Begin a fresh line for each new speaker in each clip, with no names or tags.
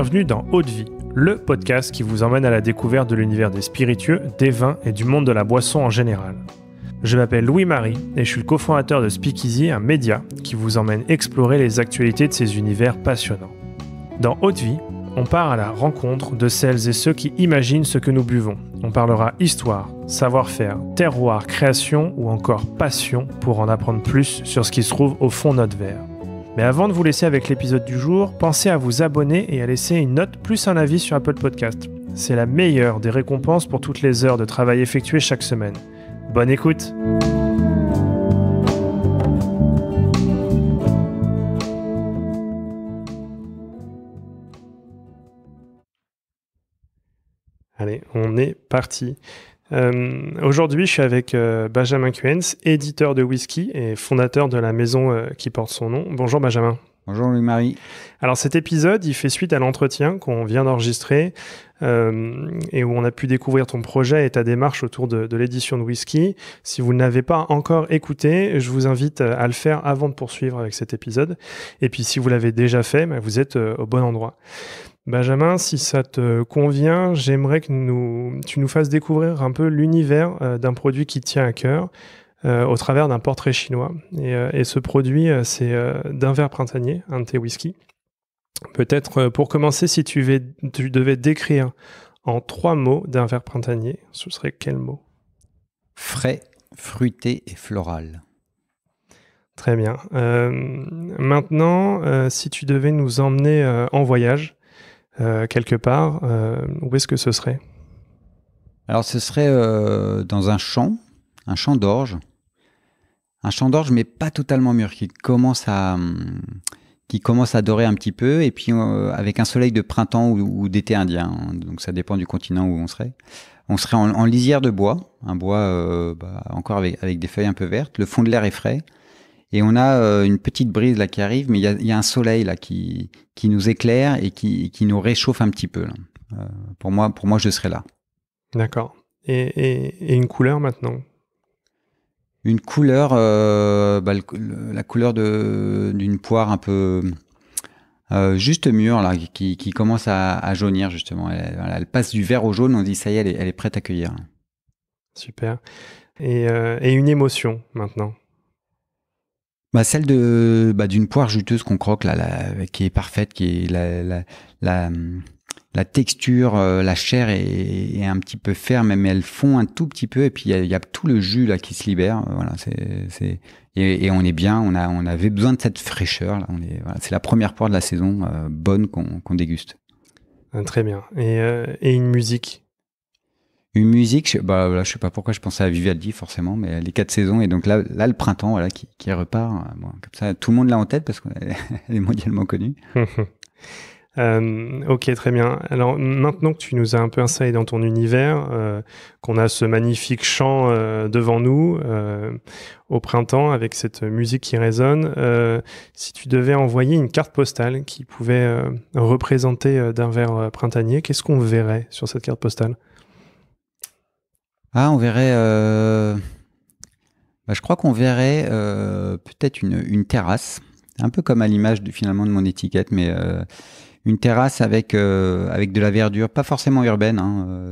Bienvenue dans Eau de Vie, le podcast qui vous emmène à la découverte de l'univers des spiritueux, des vins et du monde de la boisson en général. Je m'appelle Louis-Marie et je suis le cofondateur de Speakeasy, un média qui vous emmène explorer les actualités de ces univers passionnants. Dans Eau de Vie, on part à la rencontre de celles et ceux qui imaginent ce que nous buvons. On parlera histoire, savoir-faire, terroir, création ou encore passion pour en apprendre plus sur ce qui se trouve au fond de notre verre. Mais avant de vous laisser avec l'épisode du jour, pensez à vous abonner et à laisser une note plus un avis sur Apple Podcast. C'est la meilleure des récompenses pour toutes les heures de travail effectuées chaque semaine. Bonne écoute! Allez, on est parti. Aujourd'hui, je suis avec Benjamin Kuens, éditeur de whisky et fondateur de la maison qui porte son nom. Bonjour Benjamin.
Bonjour Louis-Marie.
Alors cet épisode, il fait suite à l'entretien qu'on vient d'enregistrer et où on a pu découvrir ton projet et ta démarche autour de l'édition de whisky. Si vous ne l'avez pas encore écouté, je vous invite à le faire avant de poursuivre avec cet épisode. Et puis si vous l'avez déjà fait, vous êtes au bon endroit. Benjamin, si ça te convient, j'aimerais que tu nous fasses découvrir un peu l'univers d'un produit qui te tient à cœur au travers d'un portrait chinois. Et ce produit, c'est d'un verre printanier, un de tes whiskies. Peut-être pour commencer, si tu devais décrire en 3 mots d'un verre printanier, ce serait quel mot ?
Frais, fruité et floral.
Très bien. Maintenant, si tu devais nous emmener en voyage, quelque part, où est-ce que ce serait ?
Alors ce serait dans un champ d'orge. Un champ d'orge, mais pas totalement mûr, qui commence à dorer un petit peu, et puis avec un soleil de printemps ou d'été indien. Donc ça dépend du continent où on serait. On serait en lisière de bois, un bois encore avec des feuilles un peu vertes. Le fond de l'air est frais. Et on a une petite brise là qui arrive, mais il y a un soleil là qui nous éclaire et qui nous réchauffe un petit peu. Là. Pour moi, je serais là.
D'accord. Et une couleur maintenant ?
Une couleur, la couleur d'une poire un peu juste mûre là, qui commence à jaunir justement. Elle passe du vert au jaune. On dit ça y est, elle est prête à cueillir. Super.
Et une émotion maintenant ?
Celle d'une poire juteuse qu'on croque là, qui est parfaite, qui est la texture, la chair est un petit peu ferme, mais elle fond un tout petit peu, et puis il y a tout le jus là qui se libère. Voilà, et on est bien. On avait besoin de cette fraîcheur là. C'est la première poire de la saison bonne qu'on déguste.
Très bien. Et une musique.
Une musique, je sais pas pourquoi je pensais à Vivaldi forcément, mais les 4 saisons, et donc là le printemps, voilà, qui repart. Bon, comme ça, tout le monde l'a en tête parce qu'elle est mondialement connue.
Ok, très bien. Alors maintenant que tu nous as un peu installé dans ton univers, qu'on a ce magnifique champ devant nous au printemps avec cette musique qui résonne, si tu devais envoyer une carte postale qui pouvait représenter d'un verre printanier, qu'est-ce qu'on verrait sur cette carte postale ?
On verrait. Je crois qu'on verrait peut-être une terrasse, un peu comme à l'image finalement de mon étiquette, mais une terrasse avec de la verdure, pas forcément urbaine.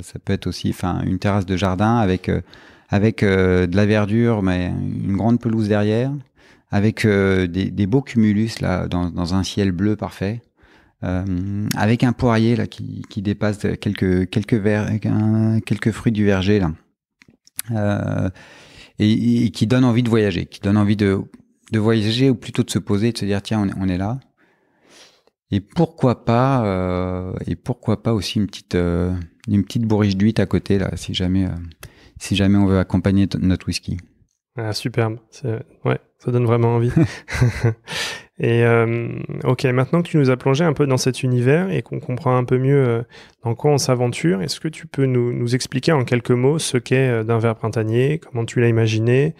Ça peut être aussi, une terrasse de jardin avec de la verdure, mais une grande pelouse derrière, avec des beaux cumulus là dans un ciel bleu parfait. Avec un poirier là qui dépasse quelques fruits du verger là. Et qui donne envie de voyager, qui donne envie de voyager, ou plutôt de se poser et de se dire tiens, on est là. Et pourquoi pas aussi une petite bourriche d'huître à côté là, si jamais on veut accompagner notre whisky.
Ah, superbe. Ouais, ça donne vraiment envie. Et ok, maintenant que tu nous as plongé un peu dans cet univers et qu'on comprend un peu mieux dans quoi on s'aventure, est-ce que tu peux nous expliquer en quelques mots ce qu'est d'un verre printanier, comment tu l'as imaginé,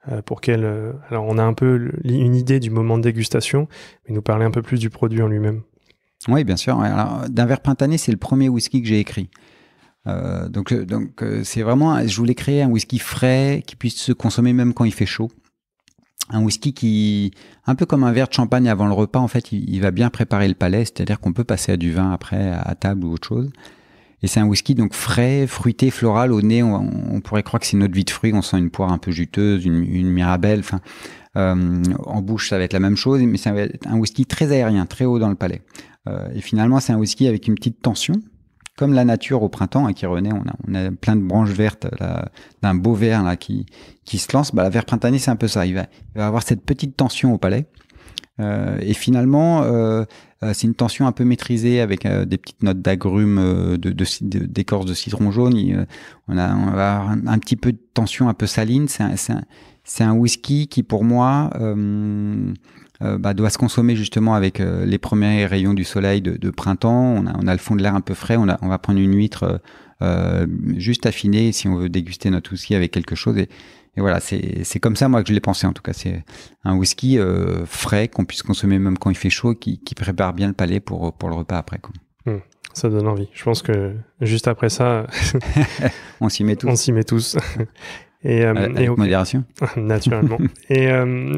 alors on a un peu une idée du moment de dégustation, mais nous parler un peu plus du produit en lui-même.
Oui, bien sûr. Alors, d'un verre printanier, c'est le premier whisky que j'ai écrit. Donc c'est vraiment, je voulais créer un whisky frais qui puisse se consommer même quand il fait chaud. un whisky qui, un peu comme un verre de champagne avant le repas, en fait, il va bien préparer le palais, c'est-à-dire qu'on peut passer à du vin après, à table ou autre chose. Et c'est un whisky donc frais, fruité, floral. Au nez, on pourrait croire que c'est une eau de vie de fruits. On sent une poire un peu juteuse, une mirabelle. Enfin, en bouche, ça va être la même chose, mais ça va être un whisky très aérien, très haut dans le palais. Et finalement, c'est un whisky avec une petite tension, comme la nature au printemps, hein, qui renaît. On a plein de branches vertes, là, d'un beau vert là qui se lance. Bah, la vert printanier, c'est un peu ça. Il va avoir cette petite tension au palais. Et finalement, c'est une tension un peu maîtrisée avec des petites notes d'agrumes, d'écorce de citron jaune. On va avoir un petit peu de tension un peu saline. C'est un whisky qui, pour moi, doit se consommer justement avec les premiers rayons du soleil de printemps. On a le fond de l'air un peu frais. On va prendre une huître juste affinée si on veut déguster notre whisky avec quelque chose. Et voilà, c'est comme ça, moi, que je l'ai pensé, en tout cas. C'est un whisky frais, qu'on puisse consommer même quand il fait chaud, qui prépare bien le palais pour le repas après, quoi.
Ça donne envie. Je pense que juste après ça...
on s'y met tous.
On s'y met tous.
Avec modération.
Naturellement. Et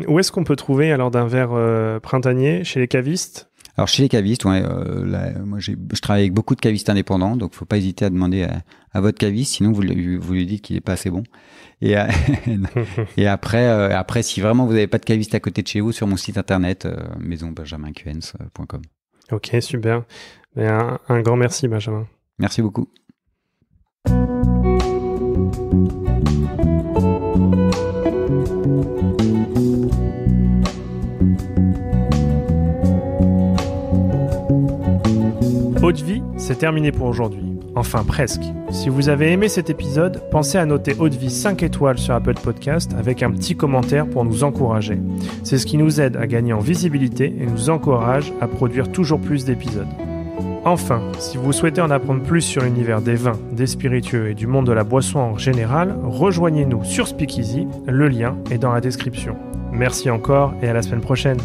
où est-ce qu'on peut trouver alors d'un verre printanier? Chez les cavistes?
Alors chez les cavistes, ouais, moi je travaille avec beaucoup de cavistes indépendants, donc faut pas hésiter à demander à votre caviste, sinon vous lui dites qu'il est pas assez bon. Et après, si vraiment vous n'avez pas de caviste à côté de chez vous, sur mon site internet maisonbenjaminquens.com.
Ok, super. Et un grand merci, Benjamin.
Merci beaucoup.
Eau de vie, c'est terminé pour aujourd'hui. Enfin, presque. Si vous avez aimé cet épisode, pensez à noter Eau de vie 5 étoiles sur Apple Podcast avec un petit commentaire pour nous encourager. C'est ce qui nous aide à gagner en visibilité et nous encourage à produire toujours plus d'épisodes. Enfin, si vous souhaitez en apprendre plus sur l'univers des vins, des spiritueux et du monde de la boisson en général, rejoignez-nous sur Speakeasy, le lien est dans la description. Merci encore et à la semaine prochaine.